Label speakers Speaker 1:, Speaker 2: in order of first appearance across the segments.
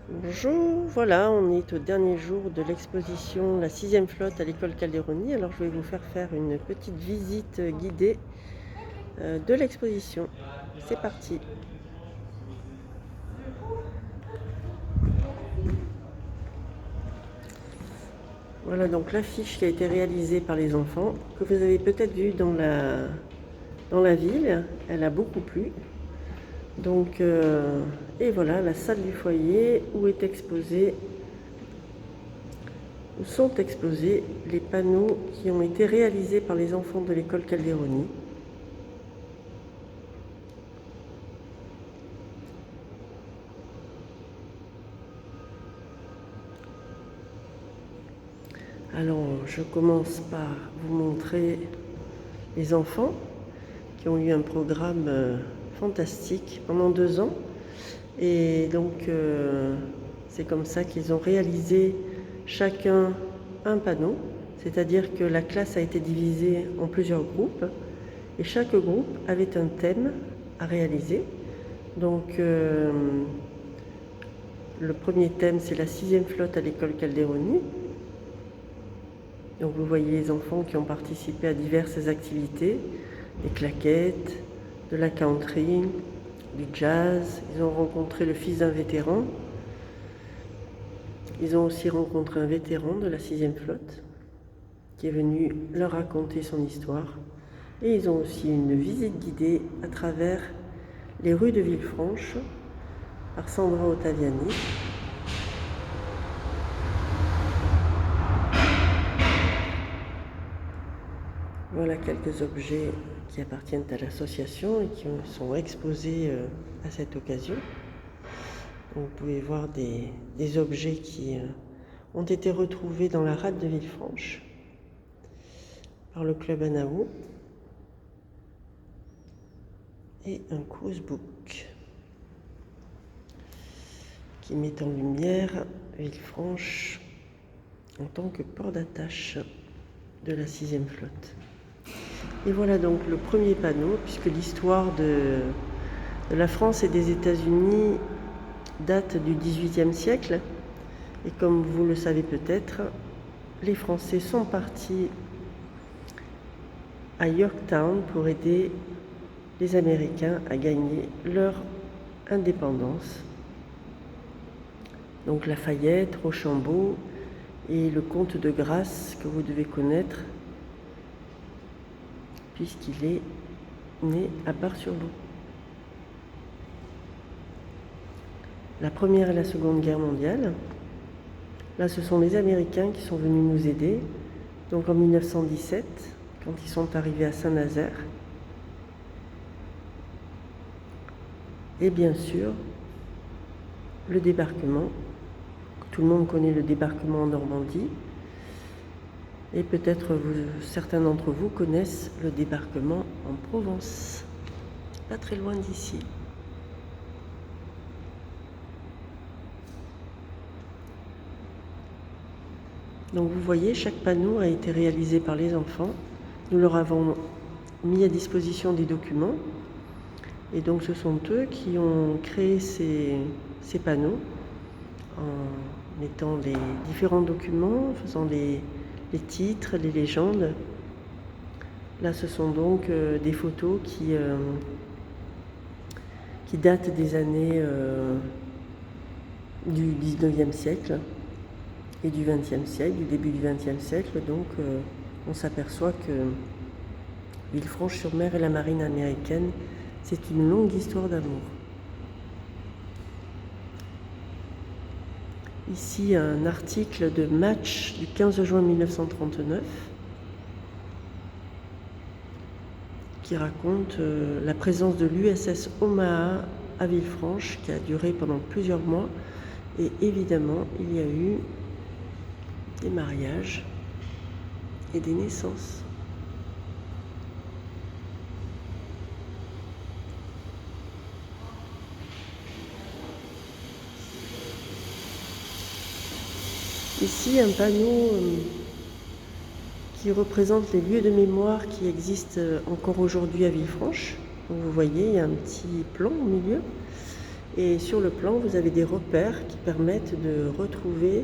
Speaker 1: Bonjour, voilà, on est au dernier jour de l'exposition La sixième flotte à l'école Calderoni. Alors je vais vous faire une petite visite guidée de l'exposition. C'est parti. Voilà donc l'affiche qui a été réalisée par les enfants, que vous avez peut-être vue dans la ville. Elle a beaucoup plu. Donc, et voilà la salle du foyer où sont exposés les panneaux qui ont été réalisés par les enfants de l'école Calderoni. Alors, je commence par vous montrer les enfants qui ont eu un programme fantastique pendant 2 ans. Et donc, c'est comme ça qu'ils ont réalisé chacun un panneau, c'est-à-dire que la classe a été divisée en plusieurs groupes et chaque groupe avait un thème à réaliser. Donc, le premier thème, c'est la sixième flotte à l'école Calderoni. Donc vous voyez les enfants qui ont participé à diverses activités, des claquettes, de la country, du jazz. Ils ont rencontré le fils d'un vétéran. Ils ont aussi rencontré un vétéran de la sixième flotte qui est venu leur raconter son histoire. Et ils ont aussi une visite guidée à travers les rues de Villefranche par Sandra Ottaviani. Voilà quelques objets qui appartiennent à l'association et qui sont exposés à cette occasion. Donc, vous pouvez voir des objets qui ont été retrouvés dans la rade de Villefranche par le club Anaou et un cruisebook qui met en lumière Villefranche en tant que port d'attache de la sixième flotte. Et voilà donc le premier panneau, puisque l'histoire de la France et des États-Unis date du XVIIIe siècle. Et comme vous le savez peut-être, les Français sont partis à Yorktown pour aider les Américains à gagner leur indépendance. Donc Lafayette, Rochambeau et le comte de Grasse que vous devez connaître, puisqu'il est né à Bar-sur-Loup. La Première et la Seconde Guerre mondiale. Là, ce sont les Américains qui sont venus nous aider. Donc en 1917, quand ils sont arrivés à Saint-Nazaire. Et bien sûr, le débarquement. Tout le monde connaît le débarquement en Normandie. Et peut-être certains d'entre vous connaissent le débarquement en Provence, pas très loin d'ici. Donc vous voyez, chaque panneau a été réalisé par les enfants. Nous leur avons mis à disposition des documents. Et donc ce sont eux qui ont créé ces panneaux en mettant les différents documents, en faisant les titres, les légendes. Là, ce sont donc des photos qui datent des années du 19e siècle et du 20e siècle, du début du 20e siècle. Donc, on s'aperçoit que Villefranche-sur-Mer et la marine américaine, c'est une longue histoire d'amour. Ici, un article de Match du 15 juin 1939 qui raconte la présence de l'USS Omaha à Villefranche qui a duré pendant plusieurs mois. Et évidemment, il y a eu des mariages et des naissances. Ici, un panneau qui représente les lieux de mémoire qui existent encore aujourd'hui à Villefranche. Donc vous voyez, il y a un petit plan au milieu. Et sur le plan, vous avez des repères qui permettent de retrouver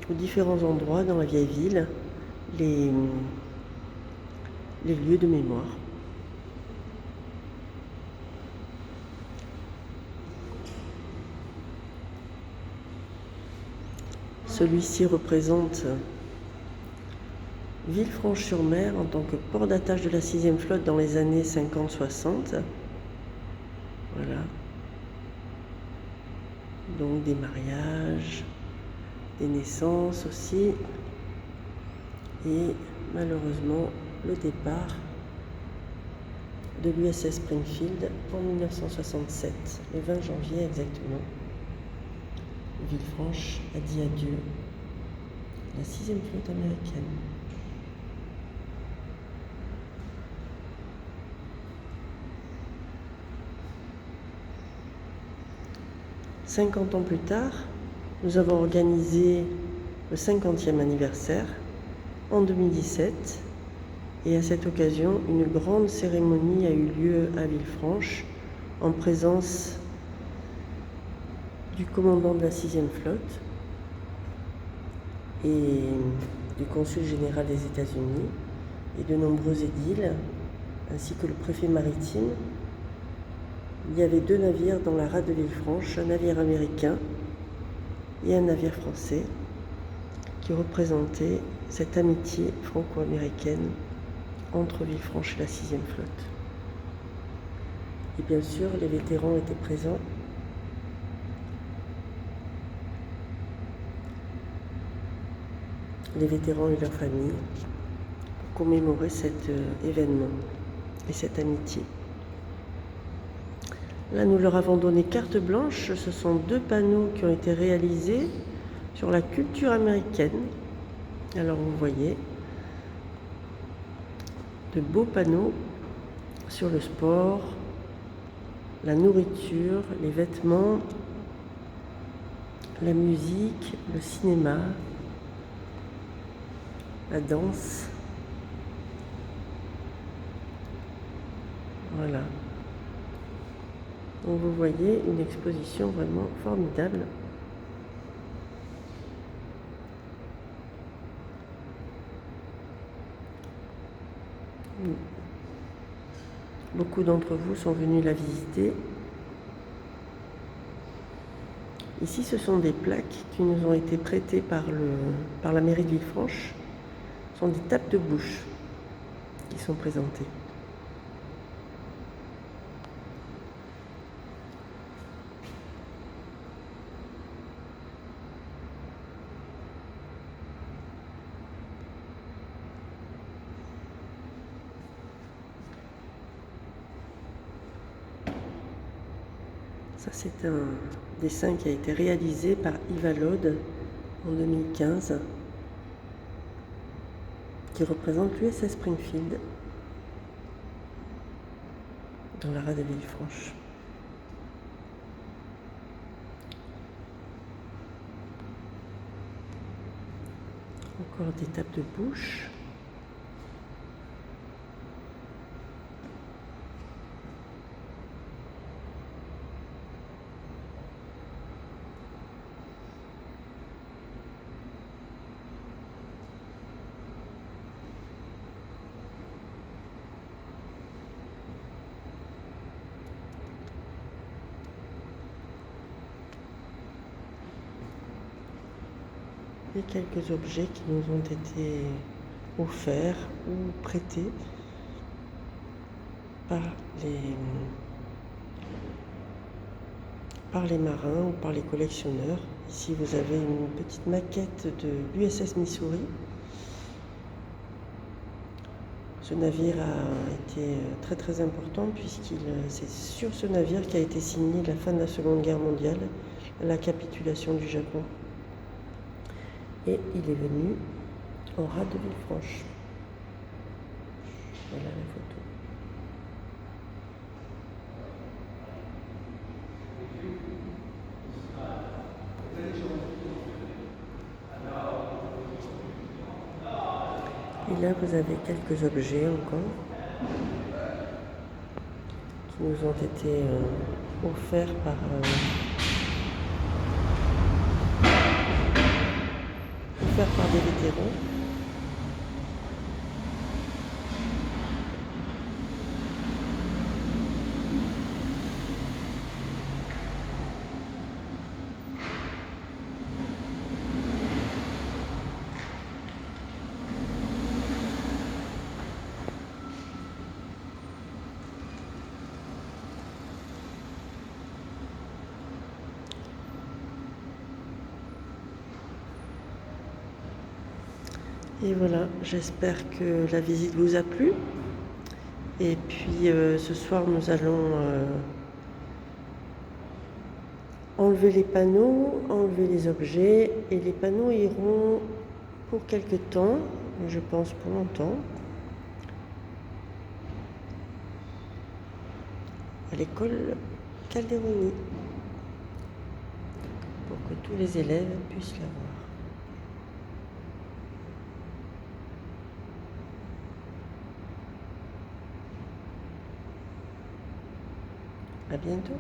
Speaker 1: aux différents endroits dans la vieille ville les lieux de mémoire. Celui-ci représente Villefranche-sur-Mer en tant que port d'attache de la 6e flotte dans les années 50-60. Voilà. Donc des mariages, des naissances aussi. Et malheureusement, le départ de l'USS Springfield en 1967, le 20 janvier exactement. Villefranche a dit adieu à la 6e flotte américaine. « 50 ans plus tard, nous avons organisé le 50e anniversaire en 2017 et à cette occasion, une grande cérémonie a eu lieu à Villefranche en présence du commandant de la 6e flotte et du consul général des États-Unis et de nombreux édiles, ainsi que le préfet maritime. Il y avait 2 navires dans la rade de Villefranche, un navire américain et un navire français, qui représentaient cette amitié franco-américaine entre Villefranche et la 6e flotte. Et bien sûr, les vétérans étaient présents. Les vétérans et leurs familles, pour commémorer cet événement et cette amitié. Là, nous leur avons donné carte blanche. Ce sont 2 panneaux qui ont été réalisés sur la culture américaine. Alors, vous voyez de beaux panneaux sur le sport, la nourriture, les vêtements, la musique, le cinéma, la danse. Voilà. Donc vous voyez une exposition vraiment formidable. Beaucoup d'entre vous sont venus la visiter. Ici, ce sont des plaques qui nous ont été prêtées par la mairie de Villefranche. Ce sont des tapes de bouche qui sont présentées. Ça, c'est un dessin qui a été réalisé par Yves Lode en 2015, qui représente l'USS Springfield dans la rade de Villefranche. Encore des tapes de bouche. Et quelques objets qui nous ont été offerts ou prêtés par les marins ou par les collectionneurs. Ici, vous avez une petite maquette de l'USS Missouri. Ce navire a été très très important puisqu'il c'est sur ce navire qu'a été signée la fin de la Seconde Guerre mondiale, la capitulation du Japon. Et il est venu en rade de Villefranche. Voilà la photo. Et là, vous avez quelques objets encore qui nous ont été offert par des vétérans. Et voilà, j'espère que la visite vous a plu. Et puis ce soir, nous allons enlever les panneaux, enlever les objets. Et les panneaux iront pour quelque temps, je pense pour longtemps, à l'école Calderoni, pour que tous les élèves puissent la voir. À bientôt.